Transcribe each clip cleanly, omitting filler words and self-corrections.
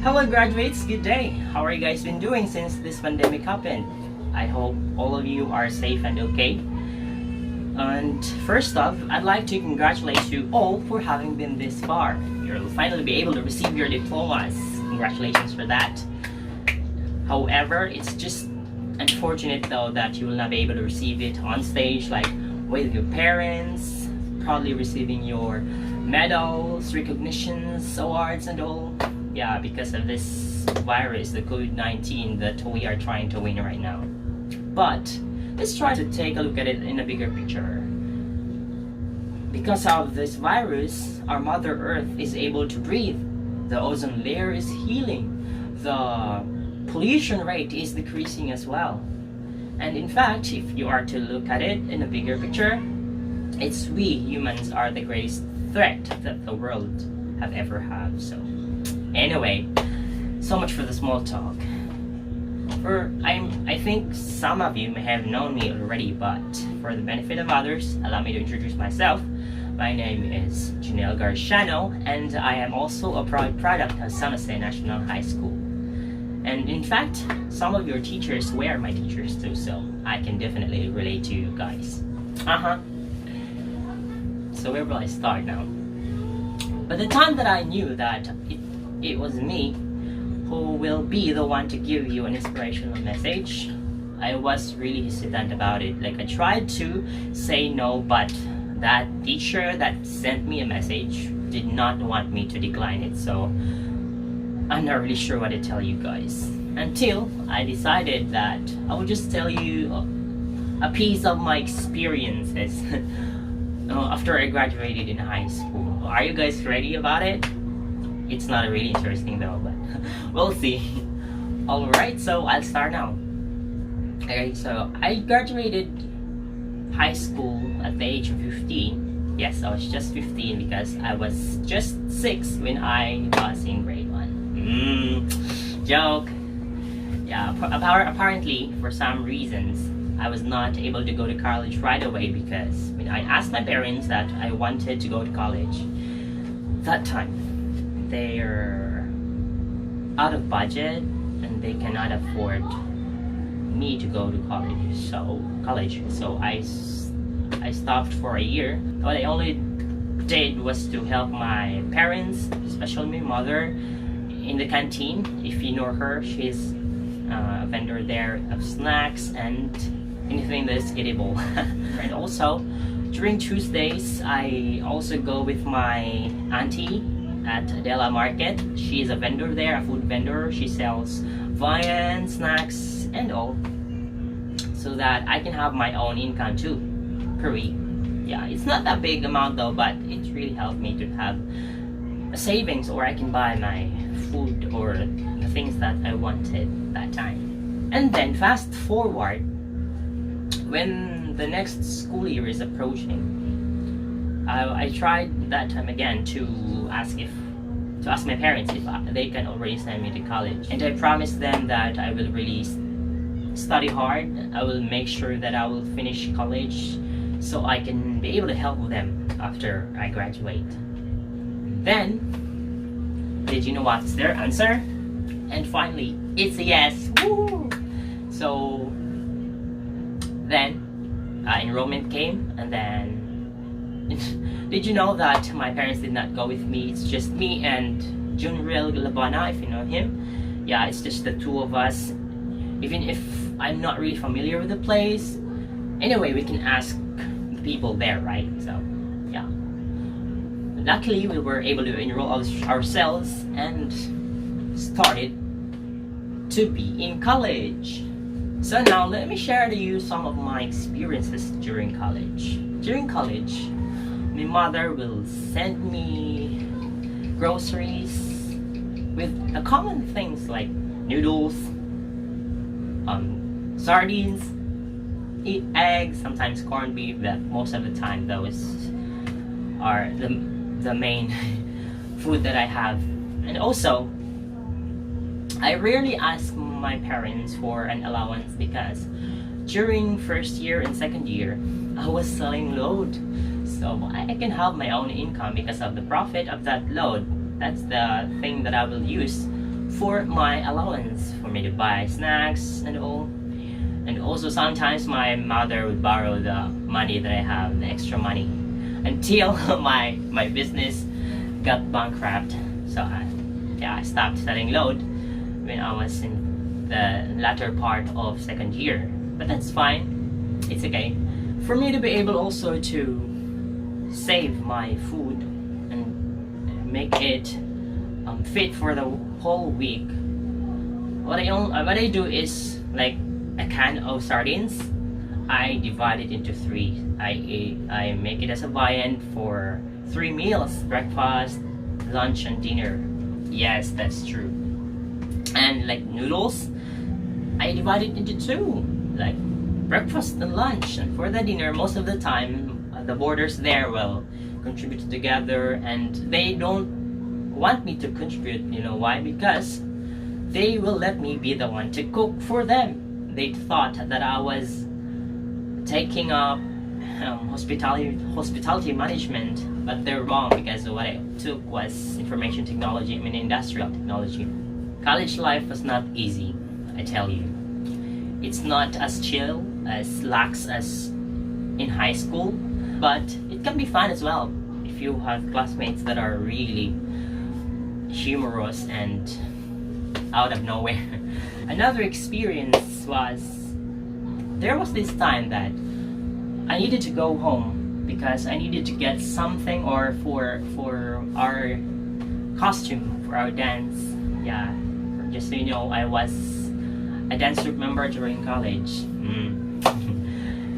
Hello graduates, good day. How are you guys been doing since this pandemic happened? I hope all of you are safe and okay. And first off, I'd like to congratulate you all for having been this far. You'll finally be able to receive your diplomas. Congratulations for that. However, it's just unfortunate though that you will not be able to receive it on stage like with your parents, probably receiving your medals, recognitions, awards and all. Yeah, because of this virus, the COVID-19 that we are trying to win right now. But let's try to take a look at it in a bigger picture. Because of this virus, our Mother Earth is able to breathe. The ozone layer is healing. The pollution rate is decreasing as well. And in fact, if you are to look at it in a bigger picture, it's we humans are the greatest threat that the world have ever had. So anyway, so much for the small talk. I think some of you may have known me already, but for the benefit of others, allow me to introduce myself. My name is Janelle Garciano, and I am also a proud product of San Jose National High School. And in fact, some of your teachers were my teachers too, so I can definitely relate to you guys. So where will I start now? By the time that I knew that it was me who will be the one to give you an inspirational message, I was really hesitant about it. Like I tried to say no, but that teacher that sent me a message did not want me to decline it, so I'm not really sure what to tell you guys. Until I decided that I would just tell you a piece of my experiences after I graduated in high school. Are you guys ready about it? It's not really interesting though, but we'll see. Alright, so I'll start now. Okay, so I graduated high school at the age of 15. Yes, I was just 15 because I was just 6 when I was in grade 1. Joke. Yeah, apparently for some reasons I was not able to go to college right away because when I asked my parents that I wanted to go to college, that time they're out of budget and they cannot afford me to go to college. So I stopped for a year. What I only did was to help my parents, especially my mother, in the canteen. If you know her, she's a vendor there of snacks and anything that is edible. And also during Tuesdays I also go with my auntie at Adela Market. She is a vendor there, a food vendor. She sells viand, snacks and all, so that I can have my own income too per week. Yeah, it's not that big amount though, but it really helped me to have a savings, or I can buy my food or the things that I wanted that time. And then fast forward, when the next school year is approaching, I tried that time again to ask my parents if they can already send me to college, and I promised them that I will really study hard. I will make sure that I will finish college so I can be able to help them after I graduate. Then, did you know what's their answer? And finally, it's a yes. Woo! So then enrollment came, and then did you know that my parents did not go with me? It's just me and Junriel Labana, if you know him. Yeah, it's just the two of us, even if I'm not really familiar with the place. Anyway, we can ask the people there, right? So yeah, luckily we were able to enroll ourselves and started to be in college. So now let me share to you some of my experiences during college. During college, my mother will send me groceries with the common things like noodles, sardines, eggs, sometimes corned beef. That most of the time those are the main food that I have. And also, I rarely ask my parents for an allowance because during first year and second year I was selling load, so I can have my own income because of the profit of that load. That's the thing that I will use for my allowance, for me to buy snacks and all. And also sometimes my mother would borrow the money that I have, the extra money, until my business got bankrupt. So I stopped selling load when I was in the latter part of second year. But that's fine, it's okay. For me to be able also to save my food and make it fit for the whole week, what I do is, like a can of sardines, I divide it into three. I make it as a viand for 3 meals: breakfast, lunch, and dinner. Yes, that's true. And like noodles, I divide it into two, like breakfast and lunch. And for the dinner, most of the time, the boarders there will contribute together, and they don't want me to contribute. You know why? Because they will let me be the one to cook for them. They thought that I was taking up hospitality management, but they're wrong, because what I took was information technology, industrial technology. College life was not easy, I tell you. It's not as chill, as lax as in high school, but it can be fun as well if you have classmates that are really humorous and out of nowhere. Another experience was, there was this time that I needed to go home because I needed to get something, or for our costume, for our dance. Yeah, just so you know, I was a dance group member during college.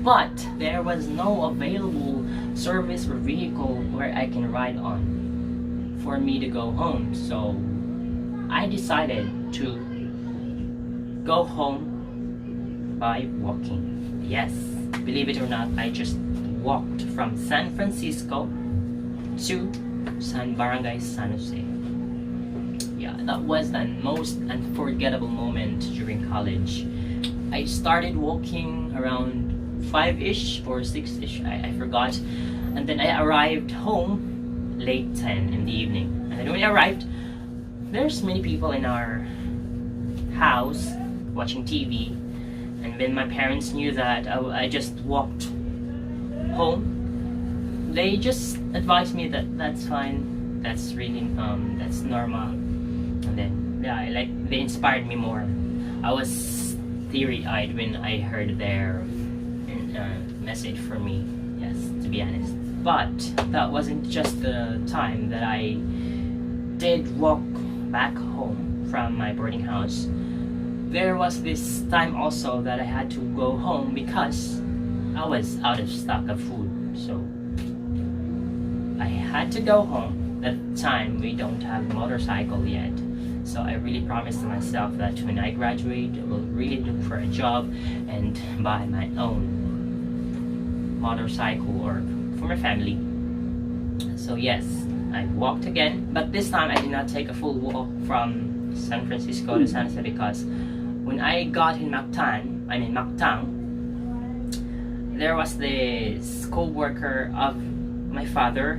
But there was no available service or vehicle where I can ride on for me to go home. So I decided to go home by walking. Yes, believe it or not, I just walked from San Francisco to Barangay San Jose. Yeah, that was the most unforgettable moment during college. I started walking around 5-ish or 6-ish, I forgot. And then I arrived home late 10 in the evening. And then when I arrived, there's many people in our house watching TV. And when my parents knew that I just walked home, they just advised me that that's fine, that's really that's normal. And then yeah, they inspired me more. I was teary-eyed when I heard their message for me, yes, to be honest. But that wasn't just the time that I did walk back home from my boarding house. There was this time also that I had to go home because I was out of stock of food. So I had to go home. At the time, we don't have a motorcycle yet. So I really promised myself that when I graduate, I will really look for a job and buy my own motorcycle, or for my family. So yes, I walked again, but this time I did not take a full walk from San Francisco to San Jose, because when I got in Mactan, there was this co-worker of my father,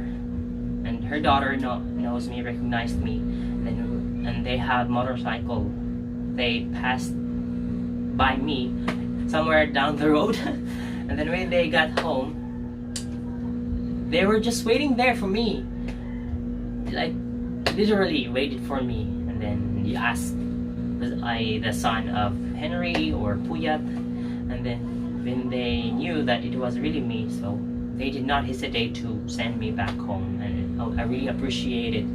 and her daughter knows me, recognized me, and they have motorcycle. They passed by me somewhere down the road. And then when they got home, they were just waiting there for me, like literally waited for me. And then you asked, was I the son of Henry or Puyat? And then when they knew that it was really me, so they did not hesitate to send me back home, and I really appreciate it.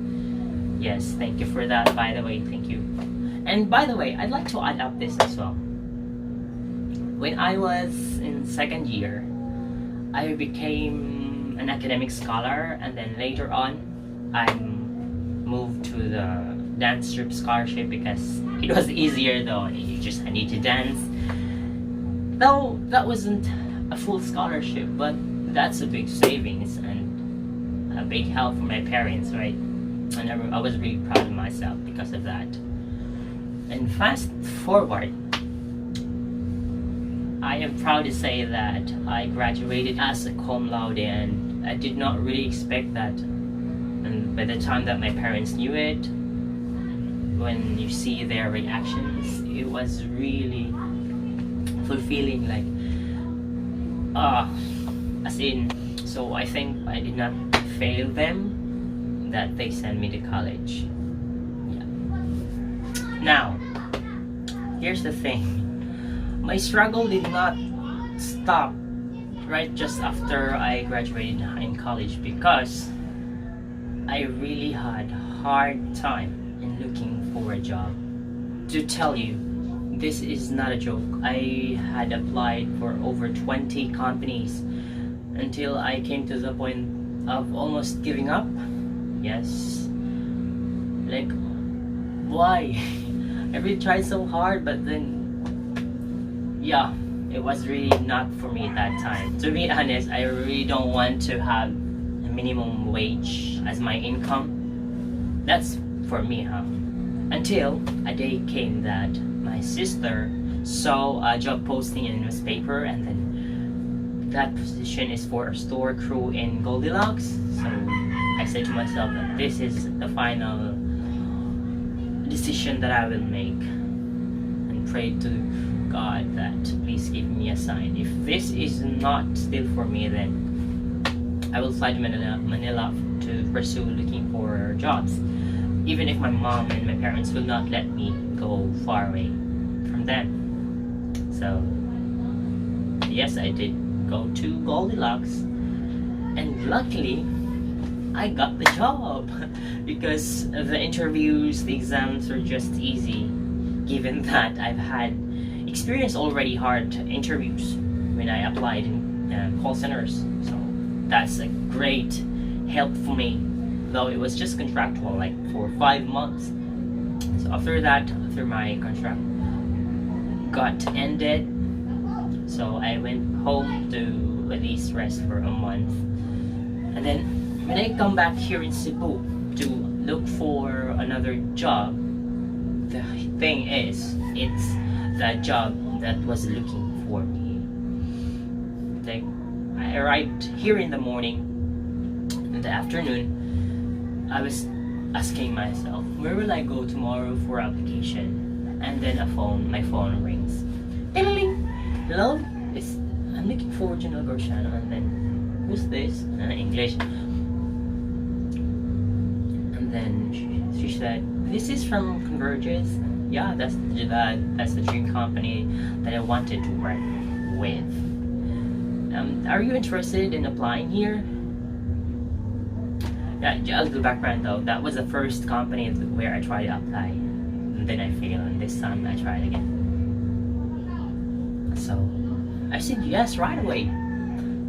Yes, thank you for that, by the way, thank you. And by the way, I'd like to add up this as well. When I was in second year, I became an academic scholar, and then later on, I moved to the dance troupe scholarship because it was easier though. I need to dance. Though that wasn't a full scholarship, but that's a big savings and a big help for my parents, right? And I was really proud of myself because of that. And fast forward, I am proud to say that I graduated as a cum laude, and I did not really expect that. And by the time that my parents knew it, when you see their reactions, it was really fulfilling, like as in, so I think I did not fail them, that they sent me to college. Yeah. Now, here's the thing, my struggle did not stop right just after I graduated in college, because I really had hard time in looking for a job. To tell you, this is not a joke. I had applied for over 20 companies until I came to the point of almost giving up. Yes. Like, why? I really tried so hard, but then, yeah, it was really not for me at that time. To be honest, I really don't want to have a minimum wage as my income. That's for me, huh? Until a day came that my sister saw a job posting in a newspaper, and then that position is for a store crew in Goldilocks. So I said to myself that this is the final decision that I will make, and prayed to God that please give me a sign. If this is not still for me, then I will fly to Manila to pursue looking for jobs, even if my mom and my parents will not let me go far away from them. So yes, I did go to Goldilocks, and luckily I got the job because the interviews, the exams were just easy, given that I've had experience already hard interviews when I applied in call centers. So that's a great help for me, though it was just contractual, like for 5 months. So after that, after my contract got ended, so I went home to at least rest for a month, and then when I come back here in Cebu to look for another job, the thing is, it's the job that was looking for me. Like, I arrived here in the morning. In the afternoon, I was asking myself, where will I go tomorrow for application? And then my phone rings. Ding! Hello? I'm looking for General Gorsiano. And then, who's this? English. And then she said, this is from Converges. Yeah, that's the dream company that I wanted to work with. Are you interested in applying here? Yeah, just the background though, that was the first company where I tried to apply, and then I failed, and this time I tried again. So I said yes right away.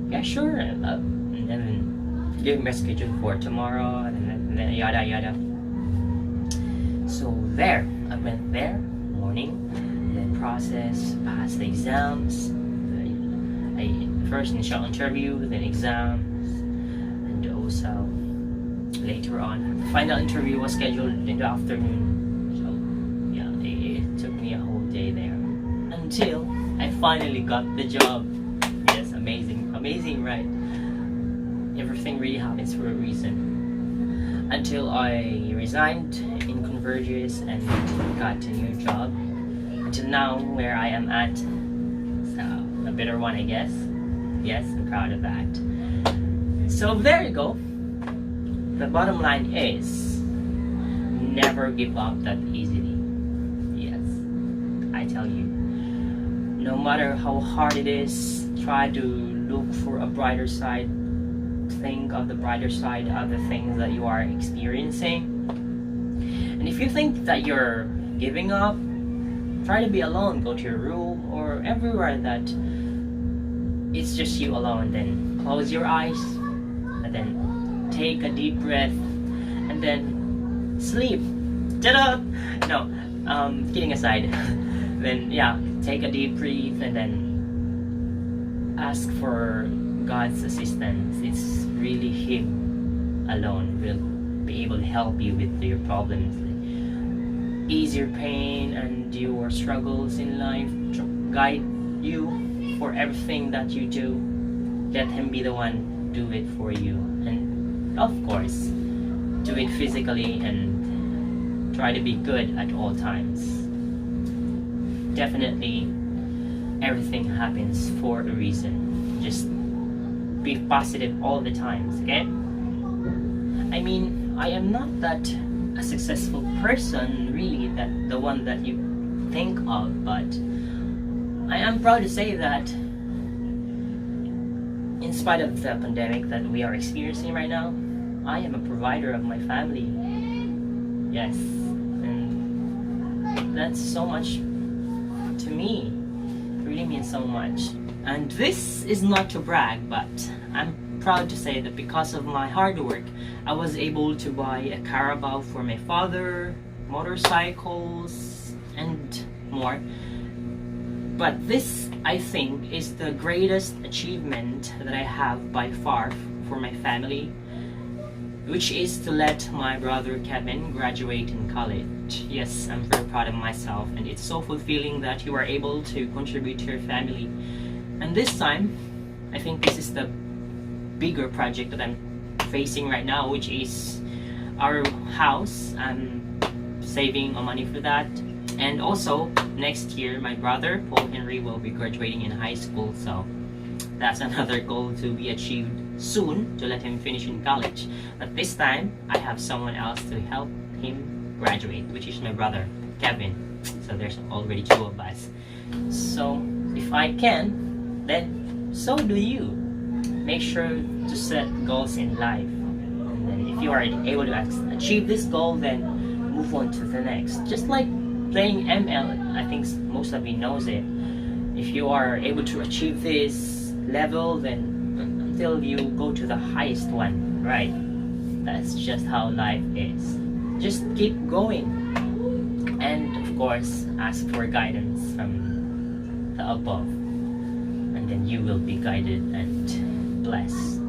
Yeah, sure. And then gave me a schedule for tomorrow, and then yada yada. So there, I went there, morning, then process, passed the exams, first initial interview, then exams, and also later on, the final interview was scheduled in the afternoon. So yeah, it took me a whole day there until I finally got the job. Yes, amazing, right? Everything really happens for a reason. Until I resigned in Converges and got a new job, until now where I am at. So a better one, I guess. Yes, I'm proud of that. So there you go. The bottom line is, never give up that easily. Yes, I tell you, no matter how hard it is, try to look for a brighter side. Think of the brighter side of the things that you are experiencing. And if you think that you're giving up, try to be alone. Go to your room or everywhere that it's just you alone. Then close your eyes and then take a deep breath and then sleep. Ta-da! No, kidding aside. Then yeah, take a deep breath and then ask for God's assistance. It's really Him alone will be able to help you with your problems, ease your pain and your struggles in life, guide you for everything that you do. Let Him be the one do it for you, and of course do it physically and try to be good at all times. Definitely, everything happens for a reason. Just be positive all the times, okay? I mean, I am not that a successful person, really, that the one that you think of, but I am proud to say that in spite of the pandemic that we are experiencing right now, I am a provider of my family. Yes, and that's so much to me. It really means so much. And this is not to brag, but I'm proud to say that because of my hard work, I was able to buy a Carabao for my father, motorcycles, and more. But this, I think, is the greatest achievement that I have by far for my family, which is to let my brother Kevin graduate in college. Yes, I'm very proud of myself, and it's so fulfilling that you are able to contribute to your family. And this time, I think this is the bigger project that I'm facing right now, which is our house. I'm saving money for that. And also, next year, my brother, Paul Henry, will be graduating in high school. So that's another goal to be achieved soon, to let him finish in college. But this time, I have someone else to help him graduate, which is my brother, Kevin. So there's already two of us. So if I can, then so do you. Make sure to set goals in life. And then if you are able to achieve this goal, then move on to the next. Just like playing ML, I think most of you knows it. If you are able to achieve this level, then until you go to the highest one, right? That's just how life is. Just keep going, and of course, ask for guidance from the above, and then you will be guided and blessed.